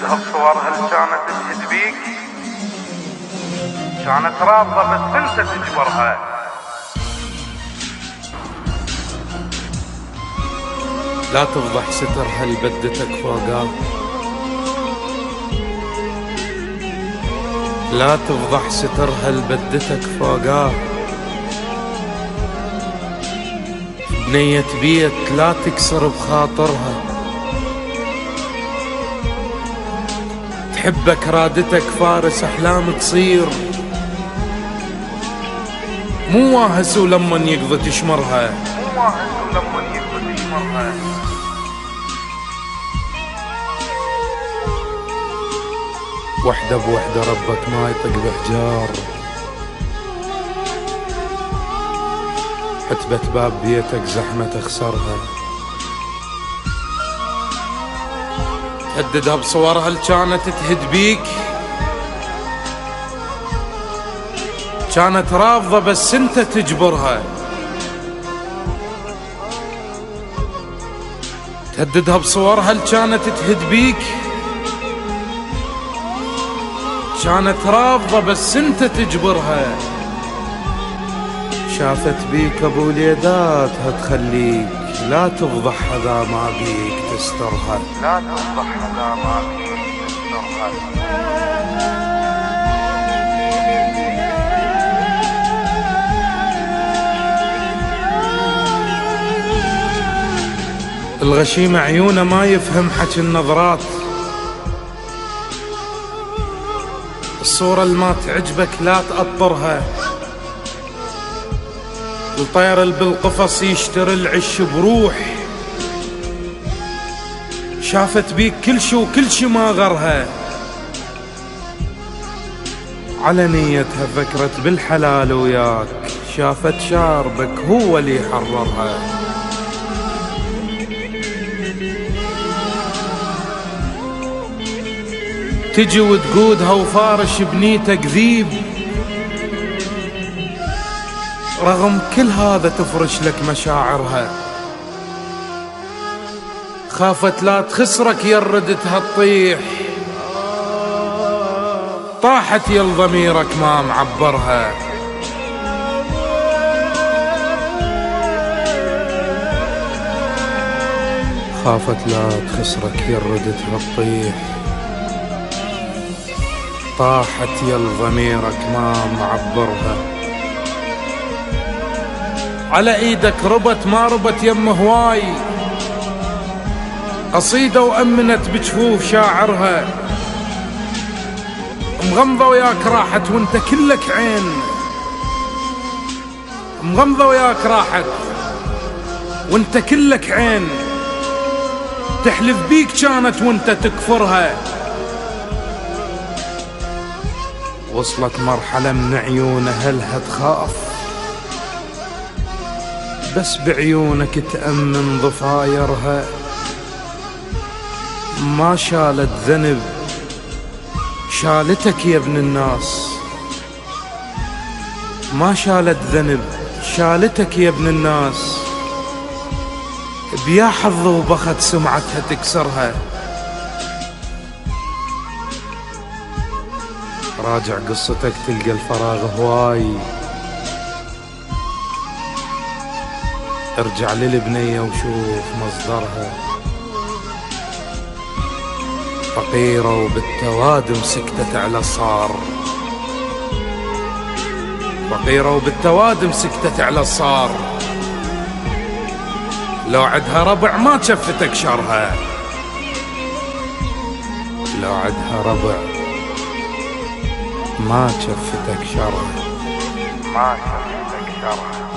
تحددها بصورها اللي كانت تشهد بيك، كانت راضة بس انت تجبرها. لا تفضح سترها اللي بدتك فوقاه، لا تفضح سترها اللي بدتك فوقاه. بنية بيت لا تكسر بخاطرها، تحبك رادتك فارس أحلام تصير، مو واهس ولما يقضي تشمرها. وحدة بوحدة ربك ما يطق بحجار، عتبة باب بيتك زحمة تخسرها، تهددها بصورها اللي كانت تهد بيك، كانت رافضة بس انت تجبرها. تهددها بصورها اللي كانت تهد بيك، كانت رافضة بس انت تجبرها. شافت بيك ابو اليدات هتخليك، لا تفضح اذا ما بيك تسترها. لا تفضح اذا ما بيك تسترها. الغشيم عيونه ما يفهم حكي النظرات، الصورة اللي ما تعجبك لا تأطرها، الطير اللي بالقفص يشتري العش بروح، شافت بيك كل شي وكل شي ما غرها، على نيتها فكرت بالحلال وياك، شافت شاربك هو اللي يحررها. تجي وتقودها وفارش بنيتك ذيب، رغم كل هذا تفرش لك مشاعرها، خافت لا تخسرك يردتها تطيح، طاحت يل ضميرك ما معبرها. خافت لا تخسرك يردتها تطيح، طاحت يل ضميرك ما معبرها. على ايدك ربت ما ربت يم هواي، قصيدة وأمنت بجفوف شاعرها، مغمضة وياك راحت وانت كلك عين، مغمضة وياك راحت وانت كلك عين، تحلف بيك كانت وانت تكفرها. وصلت مرحلة من عيونها لها تخاف، بس بعيونك تأمن ضفايرها، ما شالت ذنب شالتك يا ابن الناس، ما شالت ذنب شالتك يا ابن الناس، بيا حظ وبخت سمعتها تكسرها. راجع قصتك تلقى الفراغ هواي، ارجع للبنية وشوف مصدرها، فقيرة وبالتوادم سكتت على الصار، فقيرة وبالتوادم سكتت على الصار، لو عدها ربع ما شفتك شرها، لو عدها ربع ما شفتك شرها، ما شفتك شرها.